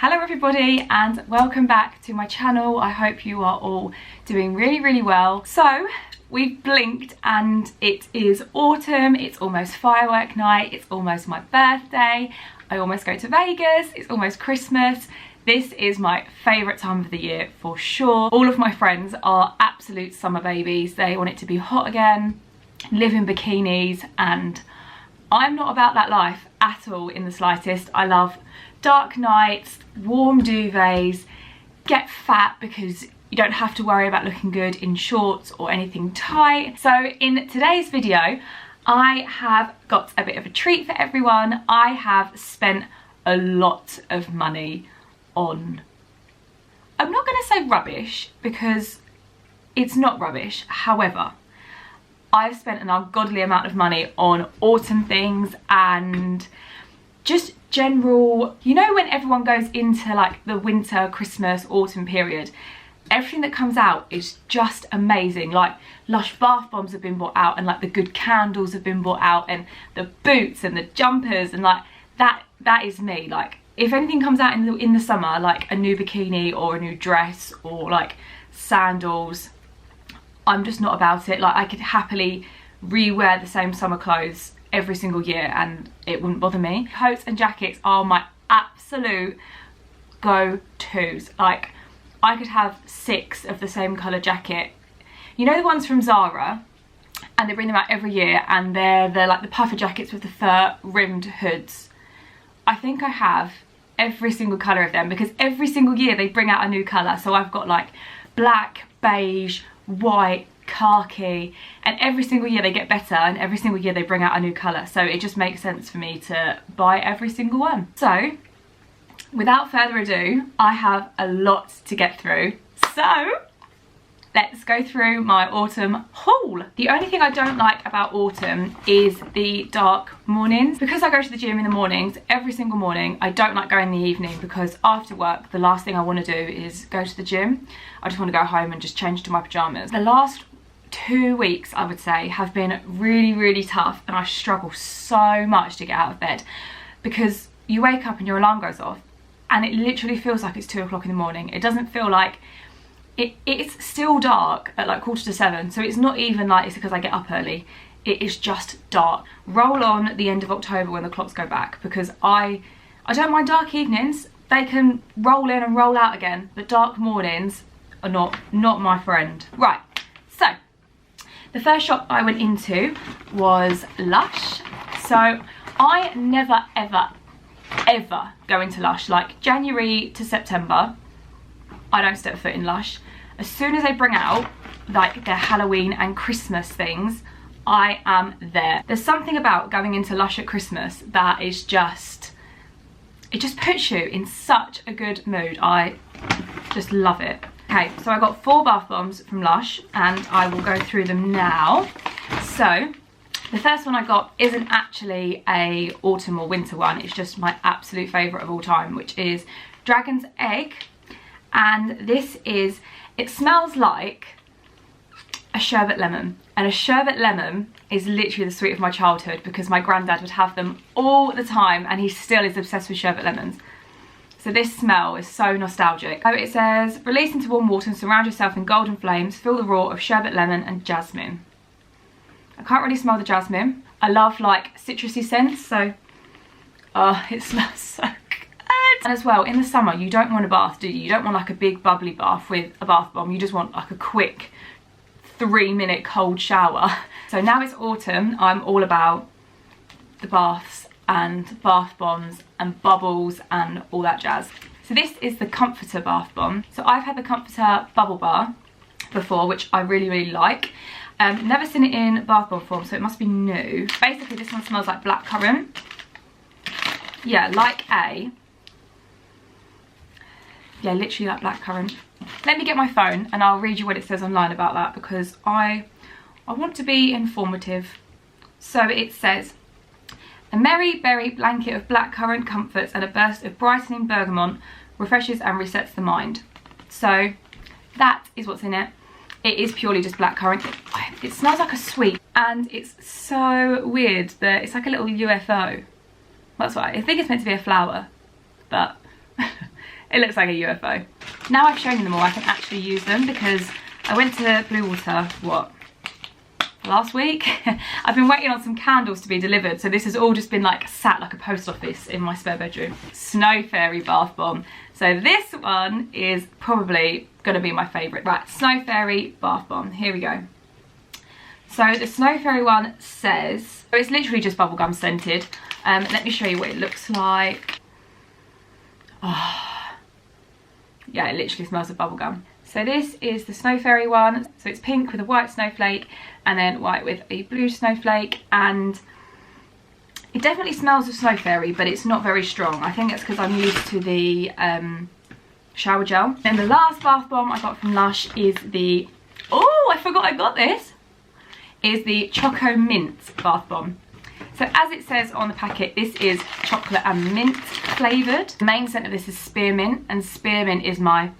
Hello everybody and welcome back to my channel. I hope you are all doing really well. So we've blinked and it is autumn, it's almost firework night, it's almost my birthday, I almost go to Vegas, it's almost Christmas. This is my favourite time of the year for sure. All of my friends are absolute summer babies. They want it to be hot again, live in bikinis, and I'm not about that life at all in the slightest. I love dark nights, warm duvets, get fat because you don't have to worry about looking good in shorts or anything tight. So in today's video, I have got a bit of a treat for everyone. I have spent a lot of money on, I'm not gonna say rubbish because it's not rubbish. However, I've spent an ungodly amount of money on autumn things and just general, you know, when everyone goes into like the winter, Christmas, autumn period, everything that comes out is just amazing. Like Lush bath bombs have been bought out and like the good candles have been bought out and the boots and the jumpers and like that is me. Like if anything comes out in the summer, like a new bikini or a new dress or like sandals, I'm just not about it. Like I could happily re-wear the same summer clothes every single year and it wouldn't bother me. Coats and jackets are my absolute go-tos. Like I could have 6 of the same colour jacket. You know the ones from Zara, and they bring them out every year and they're like the puffer jackets with the fur rimmed hoods. I think I have every single colour of them because every single year they bring out a new colour. So I've got like black, beige, white, khaki, and every single year they get better and every single year they bring out a new colour, so it just makes sense for me to buy every single one. So without further ado, I have a lot to get through, so let's go through my autumn haul. The only thing I don't like about autumn is the dark mornings. Because I go to the gym in the mornings, every single morning, I don't like going in the evening because after work, the last thing I want to do is go to the gym. I just want to go home and just change into my pyjamas. The last 2 weeks, I would say, have been really tough and I struggle so much to get out of bed because you wake up and your alarm goes off and it literally feels like it's 2 o'clock in the morning. It doesn't feel like it's still dark at like 7:15, so it's not even like it's because I get up early. It is just dark. Roll on at the end of October when the clocks go back because I don't mind dark evenings. They can roll in and roll out again, but dark mornings are not my friend. Right, so the first shop I went into was Lush. So I never ever go into Lush. Like January to September, I don't step foot in Lush. As soon as they bring out like their Halloween and Christmas things, I am there. There's something about going into Lush at Christmas that is just, it just puts you in such a good mood. I just love it. Okay, so I got 4 bath bombs from Lush and I will go through them now. So the first one I got isn't actually a autumn or winter one, it's just my absolute favourite of all time, which is Dragon's Egg. And this is, it smells like a sherbet lemon, and a sherbet lemon is literally the sweet of my childhood because my granddad would have them all the time and he still is obsessed with sherbet lemons. So this smell is so nostalgic. So it says, release into warm water and surround yourself in golden flames, feel the raw of sherbet lemon and jasmine. I can't really smell the jasmine. I love like citrusy scents, so it smells so good. And as well, in the summer, you don't want a bath, do you? You don't want like a big bubbly bath with a bath bomb. You just want like a quick 3-minute cold shower. So now it's autumn, I'm all about the baths and bath bombs and bubbles and all that jazz. So this is the Comforter bath bomb. So I've had the Comforter bubble bar before, which I really like. Never seen it in bath bomb form, so it must be new. Basically, this one smells like blackcurrant. Yeah, literally like blackcurrant. Let me get my phone and I'll read you what it says online about that because I want to be informative. So it says, a merry berry blanket of blackcurrant comforts and a burst of brightening bergamot refreshes and resets the mind. So that is what's in it. It is purely just blackcurrant. It smells like a sweet and it's so weird that it's like a little UFO. That's what I think it's meant to be a flower, but It looks like a UFO. Now I've shown you them all, I can actually use them because I went to Blue Water, last week? I've been waiting on some candles to be delivered, so this has all just been like sat like a post office in my spare bedroom. Snow Fairy bath bomb. So this one is probably gonna be my favourite. Right, Snow Fairy bath bomb, here we go. So the Snow Fairy one says, so it's literally just bubblegum scented. Let me show you what it looks like. Oh, yeah, it literally smells of bubblegum. So this is the Snow Fairy one. So it's pink with a white snowflake and then white with a blue snowflake, and it definitely smells of Snow Fairy, but it's not very strong. I think that's because I'm used to the shower gel. And the last bath bomb I got from Lush is the, oh, I forgot I got this, is the Choco Mint bath bomb. So as it says on the packet, this is chocolate and mint flavoured. The main scent of this is spearmint, and spearmint is my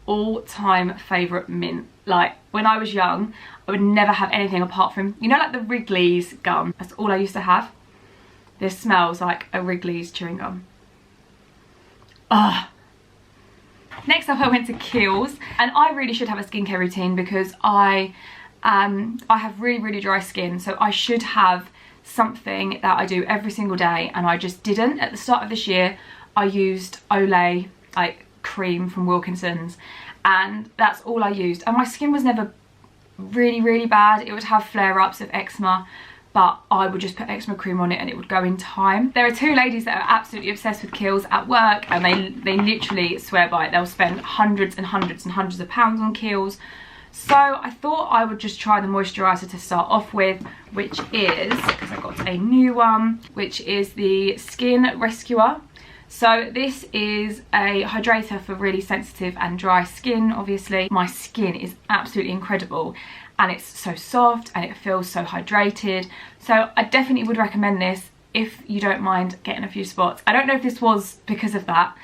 all-time favourite mint. Like, when I was young, I would never have anything apart from, you know, like the Wrigley's gum. That's all I used to have. This smells like a Wrigley's chewing gum. Ugh. Next up I went to Kiehls, and I really should have a skincare routine because I have really dry skin, so I should have something that I do every single day, and I just didn't. At the start of this year I used Olay like cream from Wilkinson's, and that's all I used, and my skin was never really bad. It would have flare-ups of eczema, but I would just put eczema cream on it and it would go in time. There are two ladies that are absolutely obsessed with Kiehls at work, and they literally swear by it. They'll spend hundreds and hundreds of pounds on Kiehls. So I thought I would just try the moisturiser to start off with, which is, because I got a new one, which is the Skin Rescuer. So this is a hydrator for really sensitive and dry skin, obviously. My skin is absolutely incredible, and it's so soft and it feels so hydrated. So I definitely would recommend this if you don't mind getting a few spots. I don't know if this was because of that,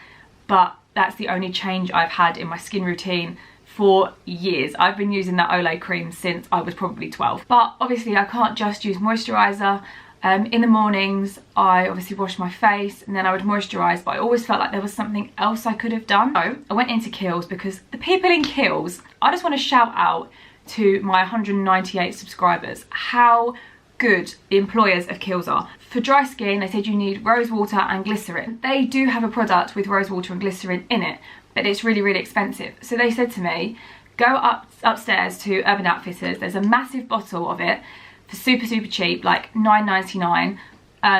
but that's the only change I've had in my skin routine for years. I've been using that Olay cream since I was probably 12. But obviously I can't just use moisturiser. In the mornings I obviously wash my face and then I would moisturise, but I always felt like there was something else I could have done. So I went into Kiehls because the people in Kiehls, I just want to shout out to my 198 subscribers how good the employers of Kiehls are. For dry skin, they said you need rose water and glycerin. They do have a product with rose water and glycerin in it, but it's really expensive. So they said to me, go upstairs to Urban Outfitters. There's a massive bottle of it for super cheap, like £9.99.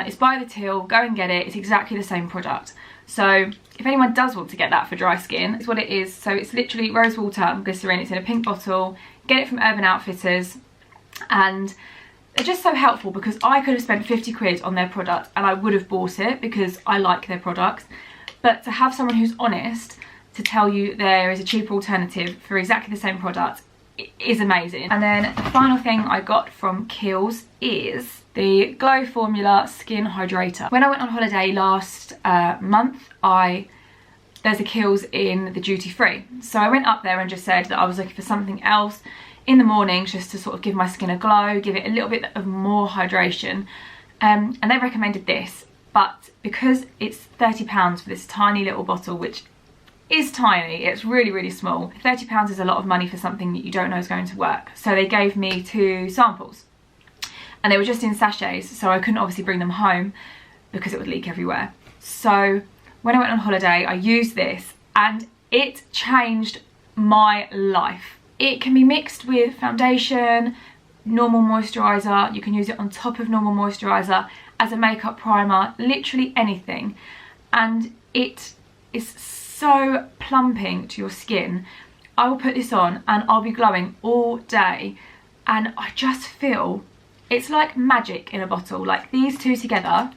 It's by the till, go and get it. It's exactly the same product. So if anyone does want to get that for dry skin, it's what it is. So it's literally rose water and glycerin. It's in a pink bottle. Get it from Urban Outfitters, and they're just so helpful because I could have spent 50 quid on their product and I would have bought it because I like their products. But to have someone who's honest to tell you there is a cheaper alternative for exactly the same product is amazing. And then the final thing I got from Kiehls is the Glow Formula Skin Hydrator. When I went on holiday last month, there's a Kiehls in the duty free. So I went up there and just said that I was looking for something else in the morning just to sort of give my skin a glow, give it a little bit of more hydration. And they recommended this, but because it's £30 for this tiny little bottle, which is tiny, it's really small. £30 is a lot of money for something that you don't know is going to work. So they gave me 2 samples and they were just in sachets, so I couldn't obviously bring them home because it would leak everywhere. So when I went on holiday, I used this and it changed my life. It can be mixed with foundation, normal moisturiser, you can use it on top of normal moisturiser, as a makeup primer, literally anything. And it is so plumping to your skin. I will put this on and I'll be glowing all day, and I just feel it's like magic in a bottle. Like these two together,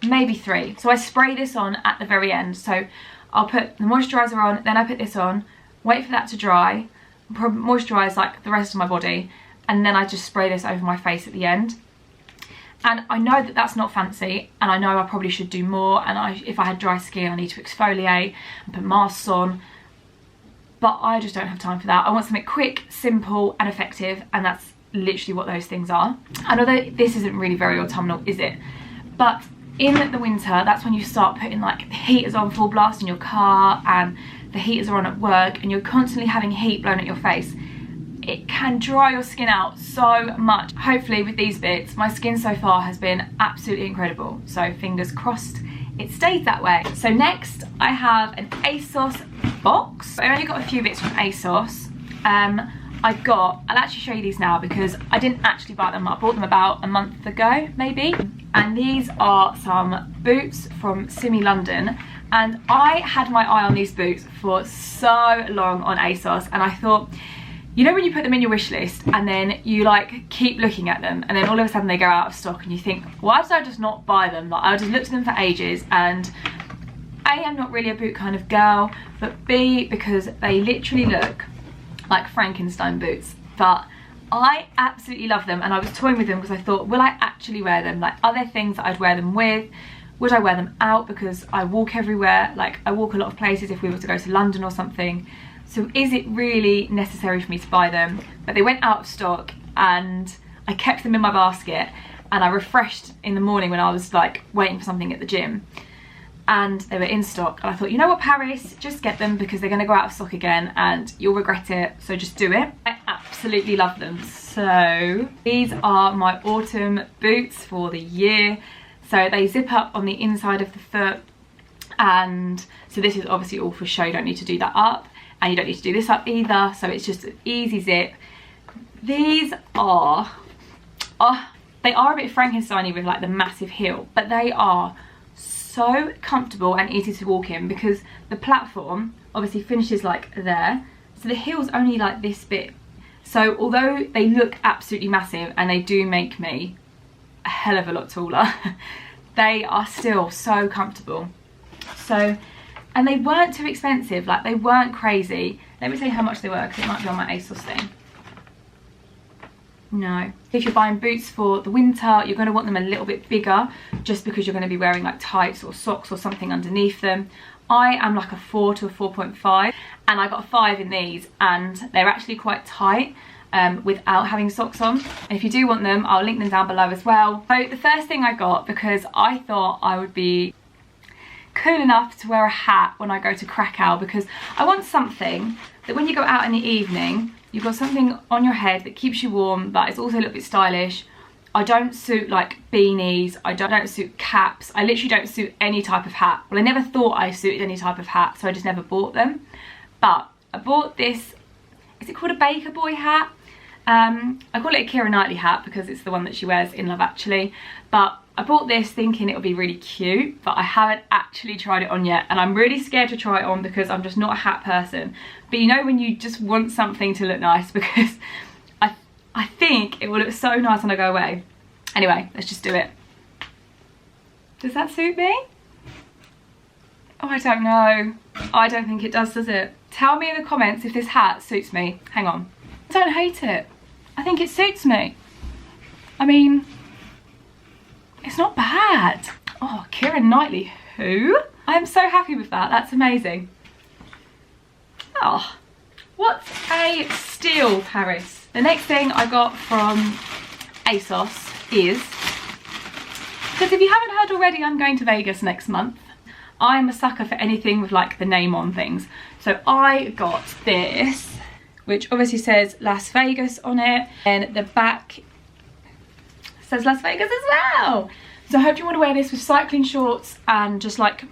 maybe 3. So I spray this on at the very end. So I'll put the moisturiser on, then I put this on, wait for that to dry, moisturise like the rest of my body, and then I just spray this over my face at the end. And I know that that's not fancy, and I know I probably should do more, and if I had dry skin I need to exfoliate and put masks on, but I just don't have time for that. I want something quick, simple and effective, and that's literally what those things are. And although this isn't really very autumnal, is it? But in the winter, that's when you start putting like the heaters on full blast in your car and the heaters are on at work and you're constantly having heat blown at your face. It can dry your skin out so much. Hopefully with these bits, my skin so far has been absolutely incredible. So fingers crossed it stays that way. So next I have an ASOS box. I only got a few bits from ASOS. I'll actually show you these now because I didn't actually buy them. I bought them about a month ago, maybe. And these are some boots from Simi London. And I had my eye on these boots for so long on ASOS, and I thought, you know when you put them in your wish list and then you like keep looking at them and then all of a sudden they go out of stock and you think, why did I just not buy them? Like, I just looked at them for ages, and A, I'm not really a boot kind of girl, but B, because they literally look like Frankenstein boots. But I absolutely love them, and I was toying with them because I thought, will I actually wear them? Like, are there things that I'd wear them with? Would I wear them out? Because I walk everywhere, like I walk a lot of places if we were to go to London or something. So is it really necessary for me to buy them? But they went out of stock and I kept them in my basket, and I refreshed in the morning when I was like waiting for something at the gym, and they were in stock. And I thought, you know what, Paris, just get them because they're gonna go out of stock again and you'll regret it, so just do it. I absolutely love them. So these are my autumn boots for the year. So they zip up on the inside of the foot, and so this is obviously all for show. You don't need to do that up, and you don't need to do this up either, so it's just an easy zip. These are, they are a bit Frankenstein-y with like the massive heel, but they are so comfortable and easy to walk in because the platform obviously finishes like there, so the heel's only like this bit. So although they look absolutely massive and they do make me a hell of a lot taller, they are still so comfortable. So, and they weren't too expensive, like they weren't crazy. Let me tell you how much they were because it might be on my ASOS thing. No. If you're buying boots for the winter, you're going to want them a little bit bigger just because you're going to be wearing like tights or socks or something underneath them. I am like a 4 to a 4.5, and I got a 5 in these, and they're actually quite tight without having socks on. And if you do want them, I'll link them down below as well. So the first thing I got, because I thought I would be cool enough to wear a hat when I go to Krakow, because I want something that when you go out in the evening, you've got something on your head that keeps you warm, but it's also a little bit stylish. I don't suit like beanies, I don't suit caps, I literally don't suit any type of hat. Well, I never thought I suited any type of hat, so I just never bought them. But I bought this, is it called a Baker Boy hat? I call it a Keira Knightley hat because it's the one that she wears in Love Actually. But I bought this thinking it would be really cute, but I haven't actually tried it on yet, and I'm really scared to try it on because I'm just not a hat person. But you know when you just want something to look nice, because I think it will look so nice when I go away. Anyway, let's just do it. Does that suit me? Oh, I don't know. I don't think it does it? Tell me in the comments if this hat suits me. Hang on. I don't hate it. I think it suits me. I mean, it's not bad. Oh, Keira Knightley, who? I'm so happy with that. That's amazing. Oh, what a steal, Paris. The next thing I got from ASOS is, because if you haven't heard already, I'm going to Vegas next month. I'm a sucker for anything with like the name on things. So I got this, which obviously says Las Vegas on it, and the back says Las Vegas as well. So I hope you want to wear this with cycling shorts and just like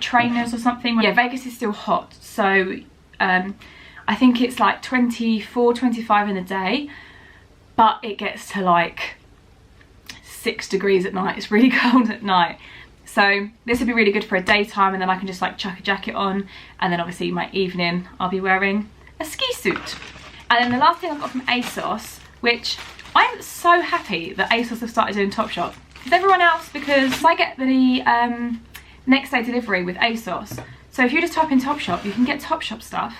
trainers or something. Yeah, Vegas is still hot, so I think it's like 24, 25 in the day, but it gets to like 6 degrees at night. It's really cold at night. So this would be really good for a daytime, and then I can just like chuck a jacket on, and then obviously my evening I'll be wearing a ski suit. And then the last thing I got from ASOS, which I'm so happy that ASOS have started doing Topshop. Because everyone else, because I get the next day delivery with ASOS. So if you just type in Topshop, you can get Topshop stuff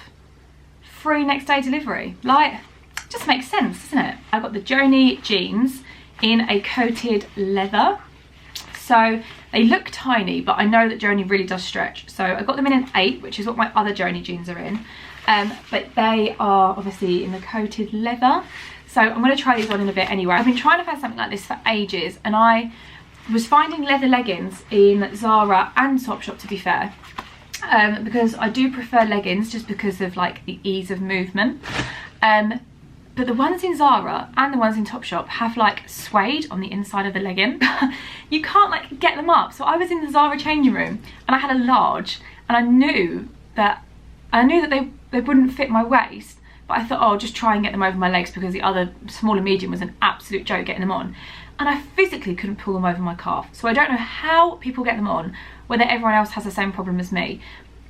free next day delivery. Like, it just makes sense, doesn't it? I got the Joni jeans in a coated leather. So they look tiny, but I know that Joni really does stretch. So I got them in an 8, which is what my other Joni jeans are in. But they are obviously in the coated leather. So I'm going to try these on in a bit anyway. I've been trying to find something like this for ages, and I was finding leather leggings in Zara and Topshop, to be fair, because I do prefer leggings just because of like the ease of movement. But the ones in Zara and the ones in Topshop have like suede on the inside of the legging. You can't like get them up. So I was in the Zara changing room and I had a large, and I knew that they wouldn't fit my waist, but I thought, oh, I'll just try and get them over my legs, because the other smaller medium was an absolute joke getting them on. And I physically couldn't pull them over my calf. So I don't know how people get them on, whether everyone else has the same problem as me.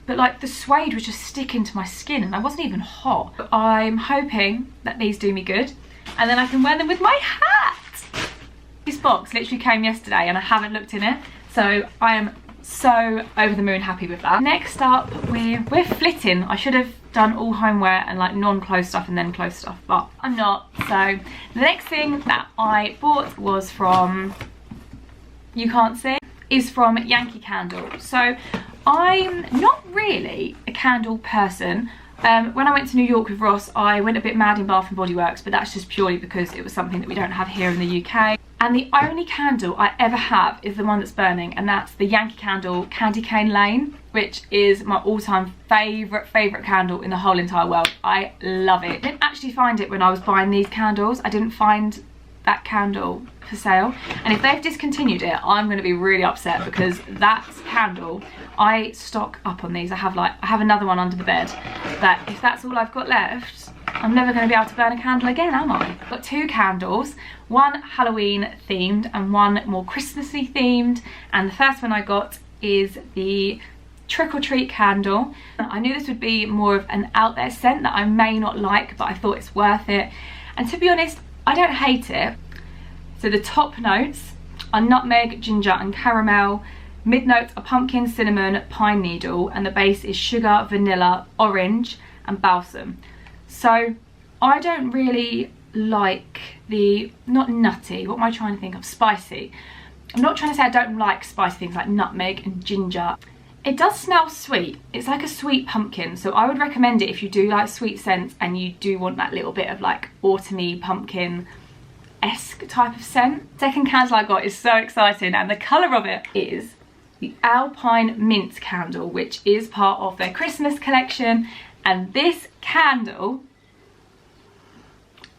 But like the suede was just sticking to my skin and I wasn't even hot. But I'm hoping that these do me good, and then I can wear them with my hat. This box literally came yesterday and I haven't looked in it. So I am so over the moon happy with that. Next up, we're flitting. I should have done all homeware and like non-clothes stuff and then clothes stuff, but I'm not. So the next thing that I bought was from, you can't see, is from Yankee Candle. So I'm not really a candle person. When I went to New York with Ross, I went a bit mad in Bath and Body Works, but that's just purely because it was something that we don't have here in the UK. And the only candle I ever have is the one that's burning, and that's the Yankee Candle Candy Cane Lane, which is my all-time favourite candle in the whole entire world. I love it. I didn't actually find it when I was buying these candles. I didn't find that candle for sale, and if they've discontinued it, I'm going to be really upset, because that candle, I stock up on these. I have another one under the bed, but if that's all I've got left, I'm never going to be able to burn a candle again, am I? I've got two candles, one Halloween themed and one more Christmassy themed, and the first one I got is the Trick or Treat candle. I knew this would be more of an out there scent that I may not like, but I thought it's worth it, and to be honest, I don't hate it. So the top notes are nutmeg, ginger and caramel. Mid notes are pumpkin, cinnamon, pine needle, and the base is sugar, vanilla, orange and balsam. So I don't really like the, not nutty, what am I trying to think of, spicy. I'm not trying to say I don't like spicy things like nutmeg and ginger. It does smell sweet. It's like a sweet pumpkin, so I would recommend it if you do like sweet scents and you do want that little bit of like autumny pumpkin-esque type of scent. Second candle I got is so exciting, and the colour of it is the Alpine Mint candle, which is part of their Christmas collection. And this candle,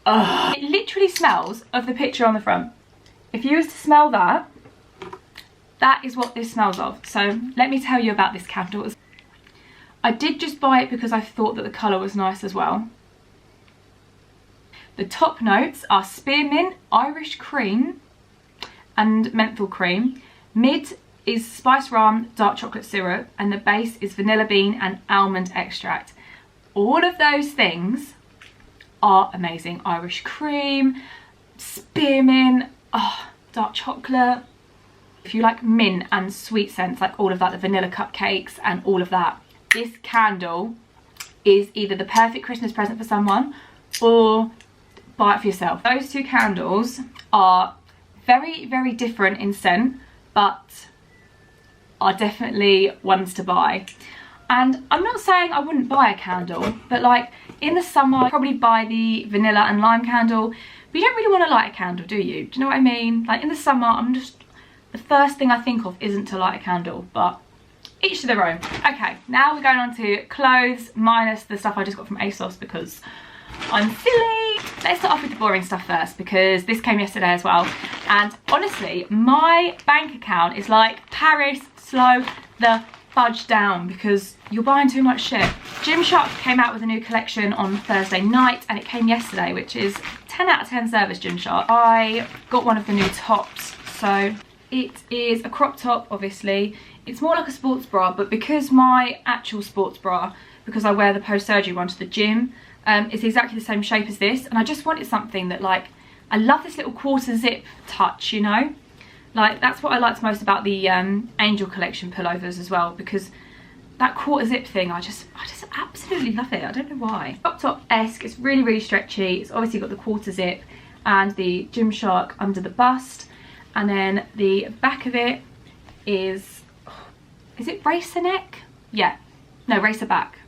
it literally smells of the picture on the front. If you was to smell that, that is what this smells of. So let me tell you about this candle. I did just buy it because I thought that the colour was nice as well. The top notes are spearmint, Irish cream and menthol cream. Mid is spice rum, dark chocolate syrup, and the base is vanilla bean and almond extract. All of those things are amazing. Irish cream, spearmint, oh, dark chocolate. If you like mint and sweet scents, like all of that, the vanilla cupcakes and all of that, this candle is either the perfect Christmas present for someone or buy it for yourself. Those two candles are very different in scent, but are definitely ones to buy. And I'm not saying I wouldn't buy a candle, but like in the summer I'd probably buy the vanilla and lime candle, but you don't really want to light a candle, do you? Do you know what I mean? Like in the summer, the first thing I think of isn't to light a candle, but each to their own. Okay, now we're going on to clothes, minus the stuff I just got from ASOS because I'm silly. Let's start off with the boring stuff first, because this came yesterday as well. And honestly, my bank account is like, Paris, slow the fudge down, because you're buying too much shit. Gymshark came out with a new collection on Thursday night, and it came yesterday, which is 10 out of 10 service, Gymshark. I got one of the new tops. So it is a crop top, obviously. It's more like a sports bra, but because my actual sports bra, because I wear the post-surgery one to the gym, it's exactly the same shape as this, and I just wanted something that, like, I love this little quarter zip touch, you know? Like, that's what I liked most about the Angel collection pullovers as well, because that quarter zip thing, I just absolutely love it. I don't know why. Crop top-esque, it's really stretchy. It's obviously got the quarter zip and the Gymshark under the bust, and then the back of it is it racer neck? Yeah, no, racer back.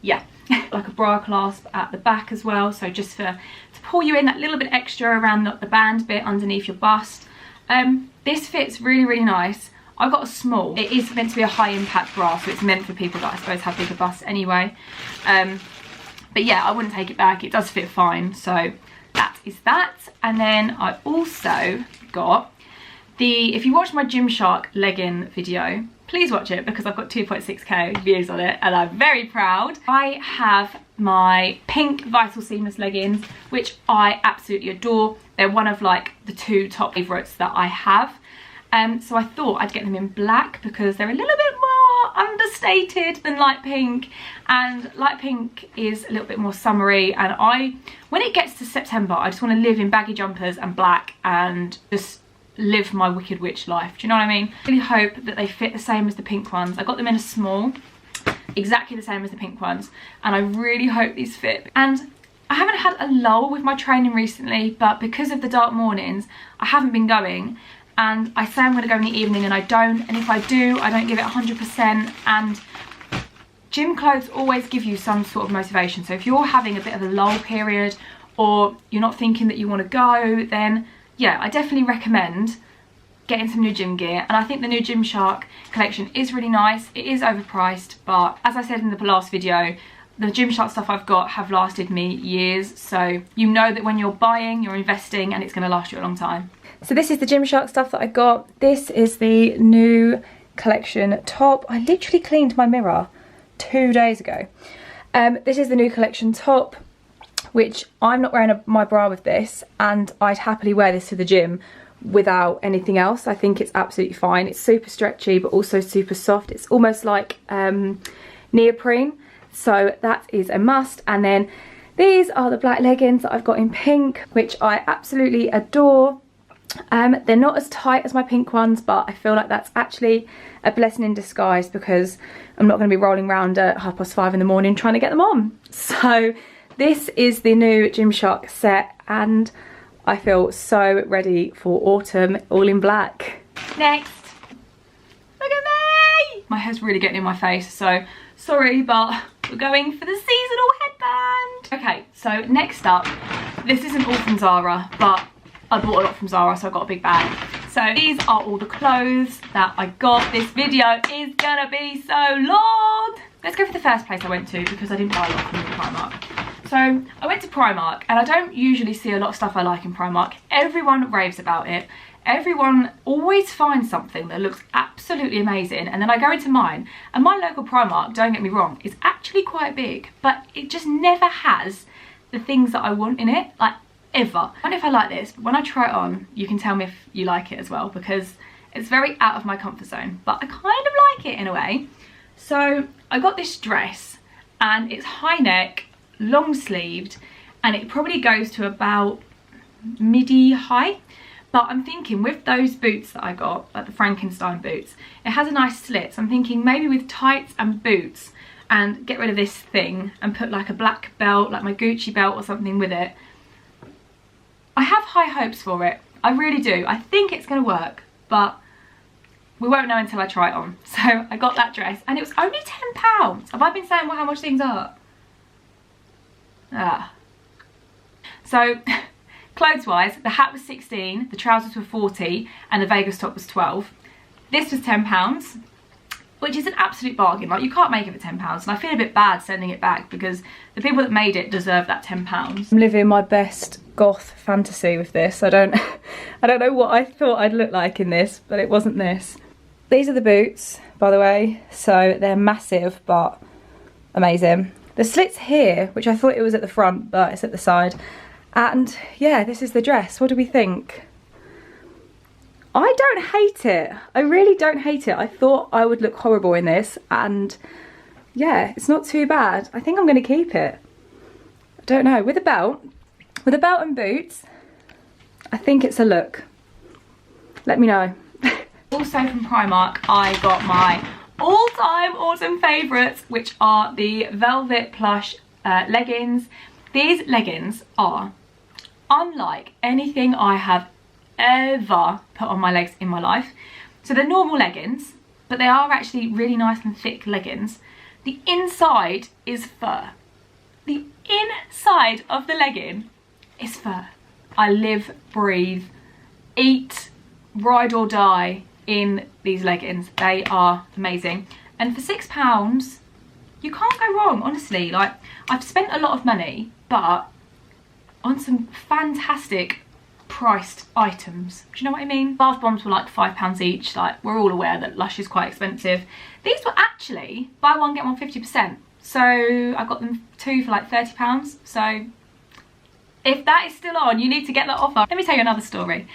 Yeah, like a bra clasp at the back as well, so just to pull you in that little bit extra around the band bit underneath your bust. This fits really, really nice. I got a small. It is meant to be a high impact bra, so it's meant for people that I suppose have bigger busts anyway. But yeah, I wouldn't take it back. It does fit fine, so that is that. And then I also got if you watched my Gymshark legging video, please watch it because I've got 2.6k views on it and I'm very proud. I have my pink Vital Seamless leggings, which I absolutely adore. They're one of like the 2 top favourites that I have. So I thought I'd get them in black because they're a little bit more understated than light pink, and light pink is a little bit more summery, and when it gets to September, I just want to live in baggy jumpers and black and just live my Wicked Witch life. Do you know what I mean? I really hope that they fit the same as the pink ones. I got them in a small, exactly the same as the pink ones, and I really hope these fit. And I haven't had a lull with my training recently, but because of the dark mornings, I haven't been going. And I say I'm going to go in the evening and I don't, and if I do, I don't give it 100%, and gym clothes always give you some sort of motivation. So if you're having a bit of a lull period, or you're not thinking that you want to go, then yeah, I definitely recommend getting some new gym gear. And I think the new Gymshark collection is really nice. It is overpriced, but as I said in the last video, the Gymshark stuff I've got have lasted me years, so you know that when you're buying, you're investing, and it's going to last you a long time. So this is the Gymshark stuff that I got. This is the new collection top. I literally cleaned my mirror 2 days ago. This is the new collection top, which I'm not wearing my bra with this, and I'd happily wear this to the gym without anything else. I think it's absolutely fine. It's super stretchy but also super soft. It's almost like neoprene, so that is a must. And then these are the black leggings that I've got in pink, which I absolutely adore. They're not as tight as my pink ones, but I feel like that's actually a blessing in disguise because I'm not going to be rolling around at 5:30 in the morning trying to get them on. So this is the new Gymshark set, and I feel so ready for autumn, all in black. Next, look at me! My hair's really getting in my face, so sorry, but we're going for the seasonal headband. Okay, so next up, this isn't all from Zara, but I bought a lot from Zara, so I got a big bag. So these are all the clothes that I got. This video is gonna be so long. Let's go for the first place I went to because I didn't buy a lot from Primark. So I went to Primark, and I don't usually see a lot of stuff I like in Primark. Everyone raves about it. Everyone always finds something that looks absolutely amazing, and then I go into mine, and my local Primark, don't get me wrong, is actually quite big, but it just never has the things that I want in it, like ever. I don't know if I like this, but when I try it on, you can tell me if you like it as well, because it's very out of my comfort zone, but I kind of like it in a way. So I got this dress, and it's high neck, long sleeved, and it probably goes to about midi high. But I'm thinking with those boots that I got, like the Frankenstein boots, it has a nice slit. So I'm thinking maybe with tights and boots, and get rid of this thing and put like a black belt, like my Gucci belt or something with it. I have high hopes for it. I really do. I think it's going to work, but we won't know until I try it on. So I got that dress, and it was only £10. Have I been saying how much things are? So clothes wise, the hat was 16, the trousers were 40, and the Vegas top was 12. This was £10, which is an absolute bargain. Like, you can't make it for £10, and I feel a bit bad sending it back because the people that made it deserve that £10. I'm living my best goth fantasy with this. I don't know what I thought I'd look like in this, but it wasn't this. These are the boots, by the way, so they're massive but amazing. The slit's here, which I thought it was at the front, but it's at the side. And yeah, this is the dress. What do we think? I don't hate it. I really don't hate it. I thought I would look horrible in this, and yeah, it's not too bad. I think I'm going to keep it. I don't know. With a belt and boots, I think it's a look. Let me know. Also from Primark, I got my all-time autumn favourites, which are the velvet plush leggings. These leggings are unlike anything I have ever put on my legs in my life. So they're normal leggings, but they are actually really nice and thick leggings. The inside is fur. The inside of the legging is fur. I live, breathe, eat, ride or die in these leggings. They are amazing. And for £6, you can't go wrong, honestly. Like, I've spent a lot of money, but on some fantastic priced items. Do you know what I mean? Bath bombs were like £5 each. Like, we're all aware that Lush is quite expensive. These were actually buy one get one 50%. So I got them 2 for like £30. So if that is still on, you need to get that offer. Let me tell you another story.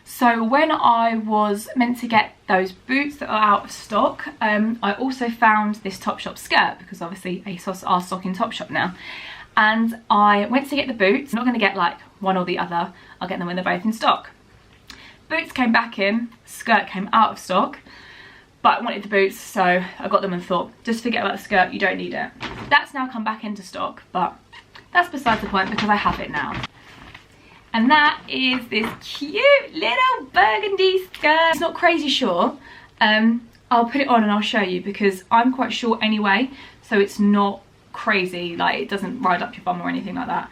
So when I was meant to get those boots that are out of stock, I also found this Topshop skirt, because obviously ASOS are stocking Topshop now. And I went to get the boots. I'm not going to get like one or the other. I'll get them when they're both in stock. Boots came back in, skirt came out of stock, but I wanted the boots, so I got them and thought, just forget about the skirt, you don't need it. That's now come back into stock, but that's besides the point because I have it now. And that is this cute little burgundy skirt. It's not crazy short. I'll put it on and I'll show you, because I'm quite short anyway, so it's not crazy, like it doesn't ride up your bum or anything like that.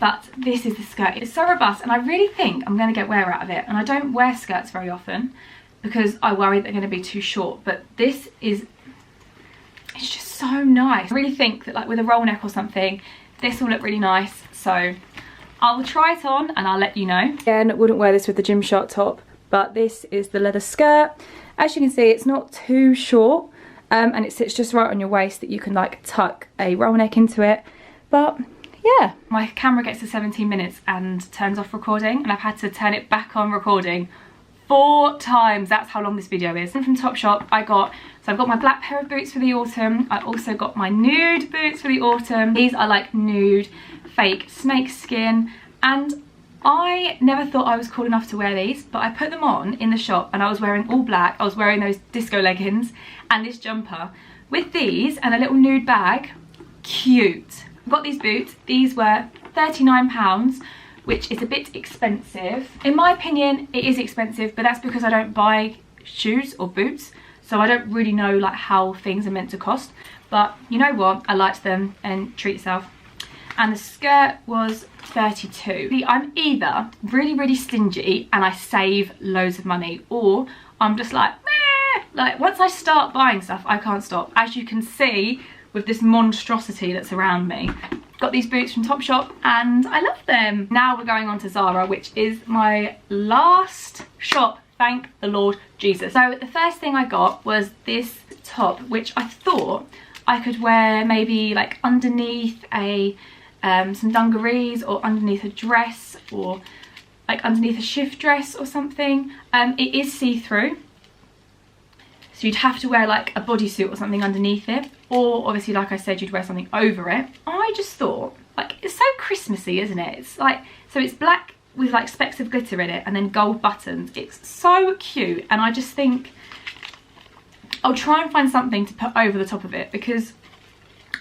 But this is the skirt. It's so robust, and I really think I'm going to get wear out of it. And I don't wear skirts very often because I worry they're going to be too short, but this is, it's just so nice. I really think that like with a roll neck or something, this will look really nice. So I'll try it on and I'll let you know. Again, wouldn't wear this with the Gymshark top, but this is the leather skirt. As you can see, it's not too short, and it sits just right on your waist that you can like tuck a roll neck into it. But yeah, my camera gets to 17 minutes and turns off recording, and I've had to turn it back on recording 4 times. That's how long this video is. And from Topshop, I've got my black pair of boots for the autumn. I also got my nude boots for the autumn. These are like nude fake snake skin, and I never thought I was cool enough to wear these, but I put them on in the shop and I was wearing all black. I was wearing those disco leggings and this jumper with these and a little nude bag. Cute. I got these boots. These were £39, which is a bit expensive. In my opinion, it is expensive, but that's because I don't buy shoes or boots, so I don't really know like how things are meant to cost. But you know what? I liked them, and treat yourself. And the skirt was £32. I'm either really, really stingy and I save loads of money, or I'm just like, meh. Like once I start buying stuff, I can't stop. As you can see with this monstrosity that's around me. Got these boots from Topshop and I love them. Now we're going on to Zara, which is my last shop, thank the Lord Jesus. So the first thing I got was this top, which I thought I could wear maybe like underneath a some dungarees, or underneath a dress, or like underneath a shift dress or something. It is see-through, so you'd have to wear like a bodysuit or something underneath it, or obviously like I said, you'd wear something over it. I just thought, like, it's so Christmassy, isn't it? It's like, so it's black with like specks of glitter in it and then gold buttons. It's so cute, and I just think I'll try and find something to put over the top of it, because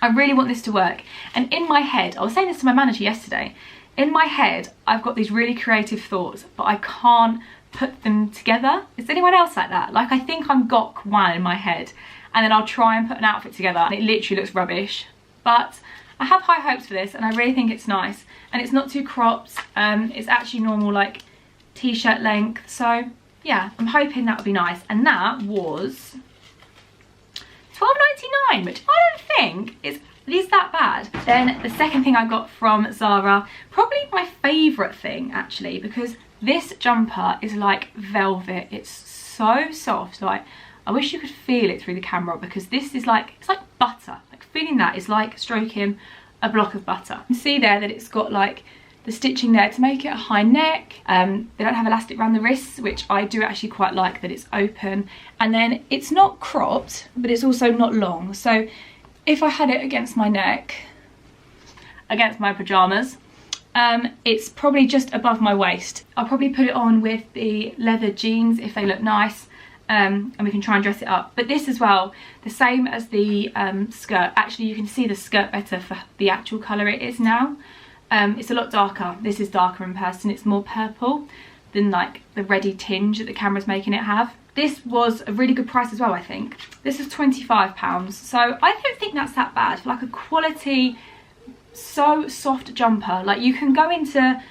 I really want this to work. And in my head, I was saying this to my manager yesterday, in my head I've got these really creative thoughts, but I can't put them together. Is anyone else like that? Like, I think I'm got one in my head, and then I'll try and put an outfit together and it literally looks rubbish. But I have high hopes for this, and I really think it's nice, and it's not too cropped. It's actually normal like t-shirt length, so yeah, I'm hoping that would be nice. And that was £12.99, which I don't think is that bad. Then the second thing I got from Zara, probably my favourite thing actually, because this jumper is like velvet. It's so soft. Like, I wish you could feel it through the camera, because this is like, it's like butter. Like, feeling that is like stroking a block of butter. You can see there that it's got like the stitching there to make it a high neck. They don't have elastic around the wrists, which I do actually quite like that it's open. And then it's not cropped, but it's also not long. So if I had it against my neck, against my pajamas, it's probably just above my waist. I'll probably put it on with the leather jeans if they look nice, and we can try and dress it up. But this as well, the same as the skirt. Actually, you can see the skirt better for the actual colour it is now. It's a lot darker. This is darker in person. It's more purple than like the reddy tinge that the camera's making it have. This was a really good price as well, I think. This was £25, so I don't think that's that bad for like a quality, so soft jumper. Like, you can go into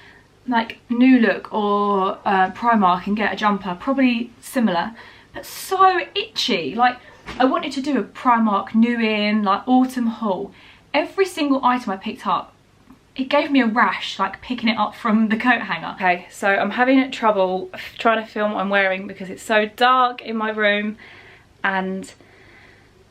like New Look or Primark and get a jumper, probably similar, but so itchy. Like, I wanted to do a Primark new in, like, autumn haul. Every single item I picked up, it gave me a rash, like picking it up from the coat hanger. Okay, so I'm having trouble trying to film what I'm wearing because it's so dark in my room, and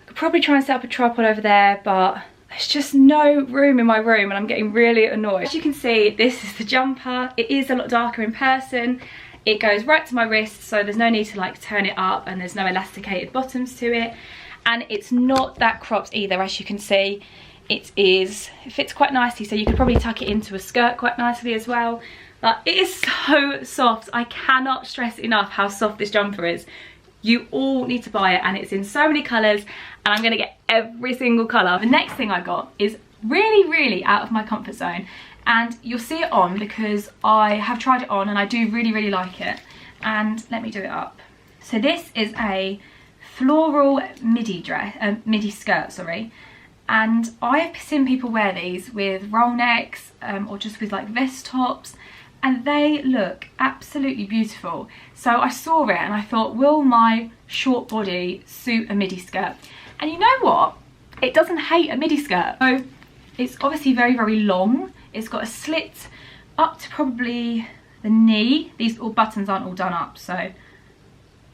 I could probably try and set up a tripod over there, but there's just no room in my room and I'm getting really annoyed. As you can see, this is the jumper. It is a lot darker in person. It goes right to my wrist, so there's no need to like turn it up, and there's no elasticated bottoms to it. And it's not that cropped either, as you can see. It fits quite nicely, so you could probably tuck it into a skirt quite nicely as well. But it is so soft. I cannot stress enough how soft this jumper is. You all need to buy it, and it's in so many colours, and I'm gonna get every single colour. The next thing I got is really out of my comfort zone, and you'll see it on because I have tried it on and I do really like it. And let me do it up. So this is a floral midi skirt, sorry. And I have seen people wear these with roll necks or just with like vest tops, and they look absolutely beautiful. So I saw it and I thought, will my short body suit a midi skirt? And you know what? It doesn't hate a midi skirt. So it's obviously very long. It's got a slit up to probably the knee. These all buttons aren't all done up, so,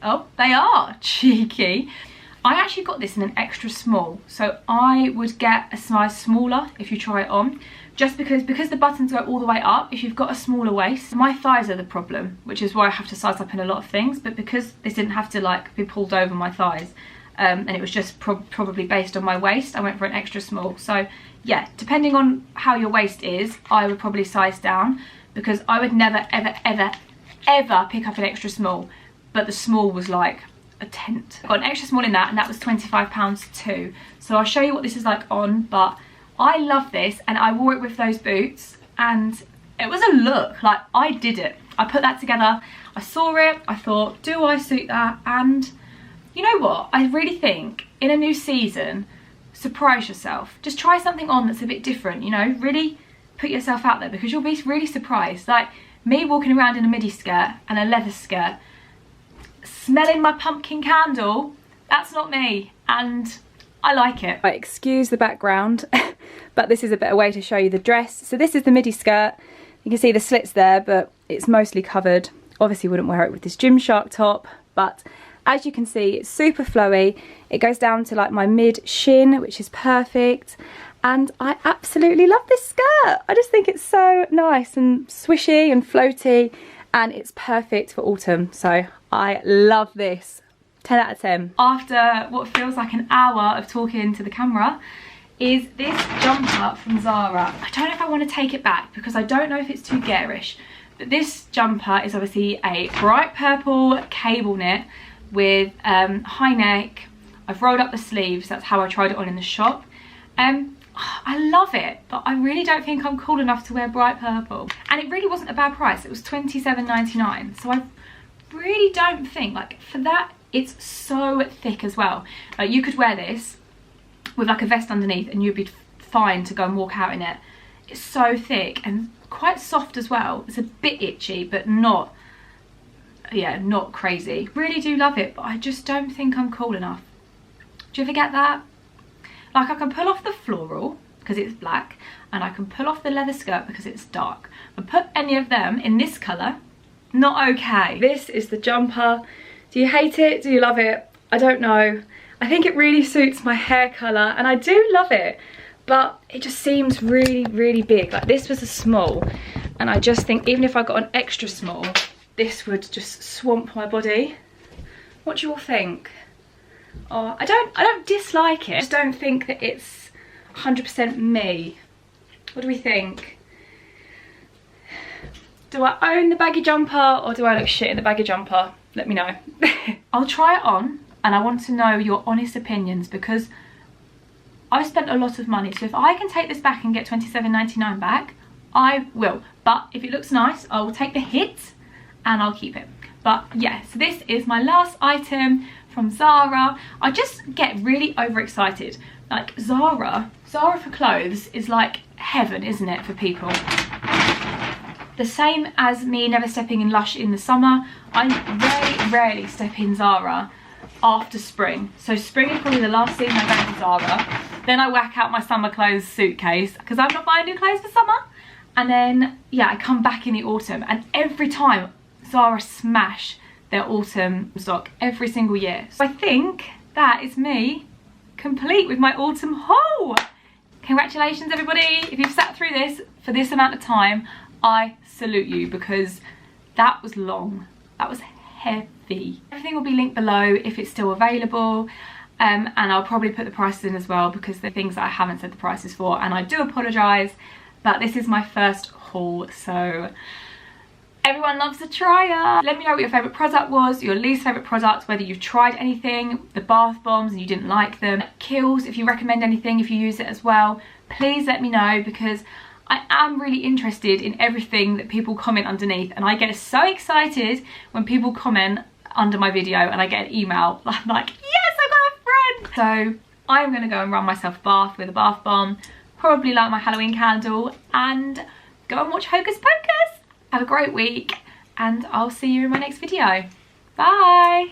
oh, they are, cheeky. I actually got this in an extra small, so I would get a size smaller if you try it on, just because the buttons go all the way up. If you've got a smaller waist, my thighs are the problem, which is why I have to size up in a lot of things. But because this didn't have to like be pulled over my thighs, and it was just probably based on my waist, I went for an extra small. So yeah, depending on how your waist is, I would probably size down, because I would never ever pick up an extra small, but the small was like a tent. I got an extra small in that, and that was £25 too. So I'll show you what this is like on, but I love this, and I wore it with those boots, and it was a look. Like, I did it. I put that together, I saw it, I thought, do I suit that? And you know what? I really think in a new season, surprise yourself. Just try something on that's a bit different, you know? Really put yourself out there, because you'll be really surprised. Like me walking around in a midi skirt and a leather skirt, smelling my pumpkin candle, that's not me, and I like it. Right, excuse the background, but this is a better way to show you the dress. So this is the midi skirt. You can see the slits there, but it's mostly covered. Obviously wouldn't wear it with this Gymshark top, but as you can see, it's super flowy. It goes down to like my mid shin, which is perfect. And I absolutely love this skirt. I just think it's so nice and swishy and floaty, and it's perfect for autumn. So I love this. 10 out of 10. After what feels like an hour of talking to the camera, is this jumper from Zara. I don't know if I want to take it back because I don't know if it's too garish, but this jumper is obviously a bright purple cable knit with high neck. I've rolled up the sleeves, that's how I tried it on in the shop. I love it, but I really don't think I'm cool enough to wear bright purple. And it really wasn't a bad price. It was £27.99. So I really don't think, like, for that, it's so thick as well. Like, you could wear this with like a vest underneath and you'd be fine to go and walk out in it. It's so thick and quite soft as well. It's a bit itchy, but not, yeah, not crazy. Really do love it, but I just don't think I'm cool enough. Do you ever get that? Like, I can pull off the floral because it's black, and I can pull off the leather skirt because it's dark, but put any of them in this colour, not okay. This is the jumper. Do you hate it? Do you love it? I don't know. I think it really suits my hair colour, and I do love it, but it just seems really big. Like, this was a small, and I just think even if I got an extra small, this would just swamp my body. What do you all think? Oh, I don't dislike it. I just don't think that it's 100% me. What do we think? Do I own the baggy jumper, or do I look shit in the baggy jumper? Let me know. I'll try it on, and I want to know your honest opinions, because I've spent a lot of money. So if I can take this back and get £27.99 back, I will. But if it looks nice, I will take the hit and I'll keep it. But yeah, so this is my last item from Zara. I just get really overexcited. Like, Zara for clothes is like heaven, isn't it, for people? The same as me never stepping in Lush in the summer, I very rarely step in Zara after spring. So spring is probably the last season I go to Zara. Then I whack out my summer clothes suitcase because I'm not buying new clothes for summer. And then, yeah, I come back in the autumn, and every time Zara smash their autumn stock every single year. So I think that is me complete with my autumn haul. Congratulations everybody. If you've sat through this for this amount of time, I salute you, because that was long. That was heavy. Everything will be linked below if it's still available. And I'll probably put the prices in as well, because they're things that I haven't said the prices for, and I do apologise, but this is my first haul, so everyone loves a trier. Let me know what your favourite product was, your least favourite product, whether you've tried anything, the bath bombs and you didn't like them. Kiehls, if you recommend anything, if you use it as well, please let me know, because I am really interested in everything that people comment underneath, and I get so excited when people comment under my video and I get an email. I'm like, yes, I got a friend! So I'm going to go and run myself a bath with a bath bomb, probably light my Halloween candle, and go and watch Hocus Pocus. Have a great week, and I'll see you in my next video. Bye!